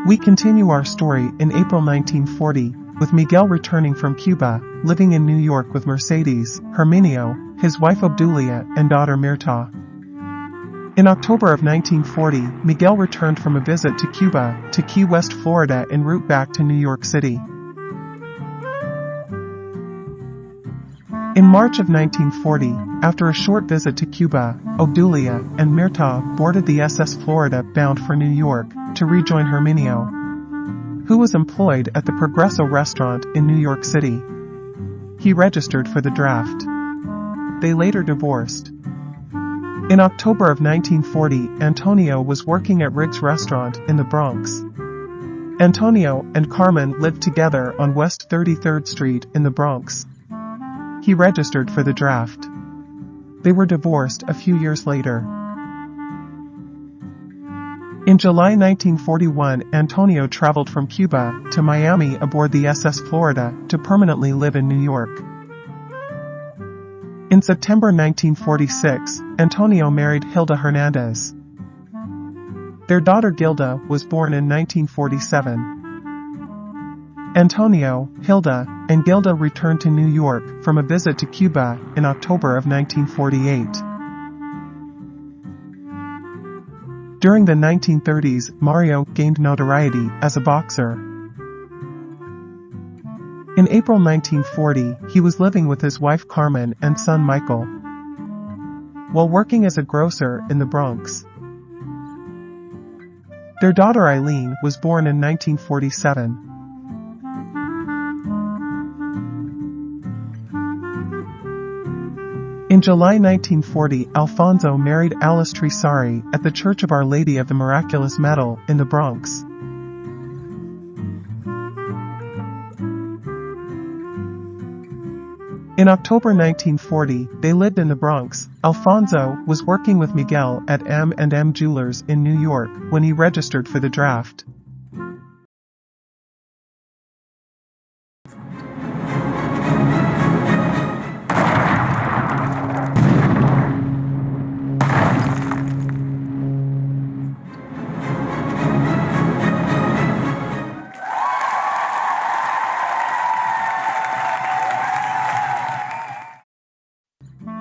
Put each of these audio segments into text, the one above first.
We continue our story in April 1940, with Miguel returning from Cuba, living in New York with Mercedes, Herminio, his wife Obdulia, and daughter Mirta. In October of 1940, Miguel returned from a visit to Cuba, to Key West, Florida en route back to New York City. In March of 1940, after a short visit to Cuba, Obdulia and Mirta boarded the SS Florida bound for New York, to rejoin Herminio, who was employed at the Progresso restaurant in New York City. He registered for the draft. They later divorced. In October of 1940, Antonio was working at Riggs Restaurant in the Bronx. Antonio and Carmen lived together on West 33rd Street in the Bronx. He registered for the draft. They were divorced a few years later. In July 1941, Antonio traveled from Cuba to Miami aboard the SS Florida to permanently live in New York. In September 1946, Antonio married Hilda Hernandez. Their daughter Gilda was born in 1947. Antonio, Hilda, and Gilda returned to New York from a visit to Cuba in October of 1948. During the 1930s, Mario gained notoriety as a boxer. In April 1940, he was living with his wife Carmen and son Michael, while working as a grocer in the Bronx. Their daughter Eileen was born in 1947. In July 1940, Alfonso married Alice Trisari at the Church of Our Lady of the Miraculous Medal in the Bronx. In October 1940, they lived in the Bronx. Alfonso was working with Miguel at M&M Jewelers in New York when he registered for the draft.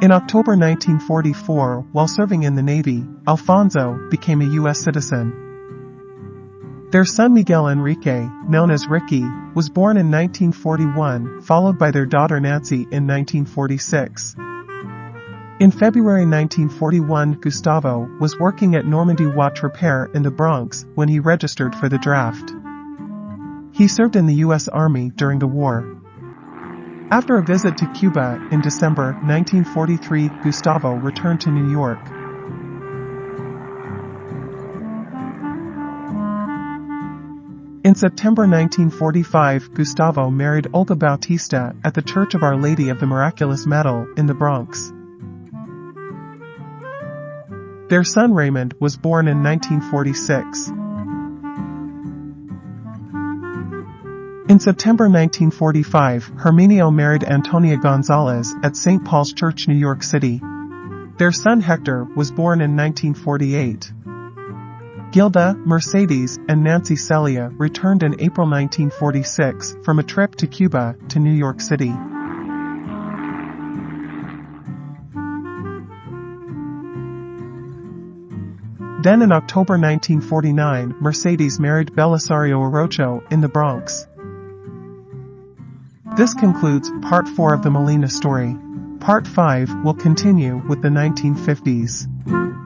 In October 1944, while serving in the Navy, Alfonso became a U.S. citizen. Their son Miguel Enrique, known as Ricky, was born in 1941, followed by their daughter Nancy in 1946. In February 1941, Gustavo was working at Normandy Watch Repair in the Bronx when he registered for the draft. He served in the U.S. Army during the war. After a visit to Cuba in December 1943, Gustavo returned to New York. In September 1945, Gustavo married Olga Bautista at the Church of Our Lady of the Miraculous Medal in the Bronx. Their son Raymond was born in 1946. In September 1945, Herminio married Antonia Gonzalez at St. Paul's Church, New York City. Their son Hector was born in 1948. Gilda, Mercedes, and Nancy Celia returned in April 1946 from a trip to Cuba to New York City. Then in October 1949, Mercedes married Belisario Orocho in the Bronx. This concludes Part 4 of the Molina story. Part 5 will continue with the 1950s.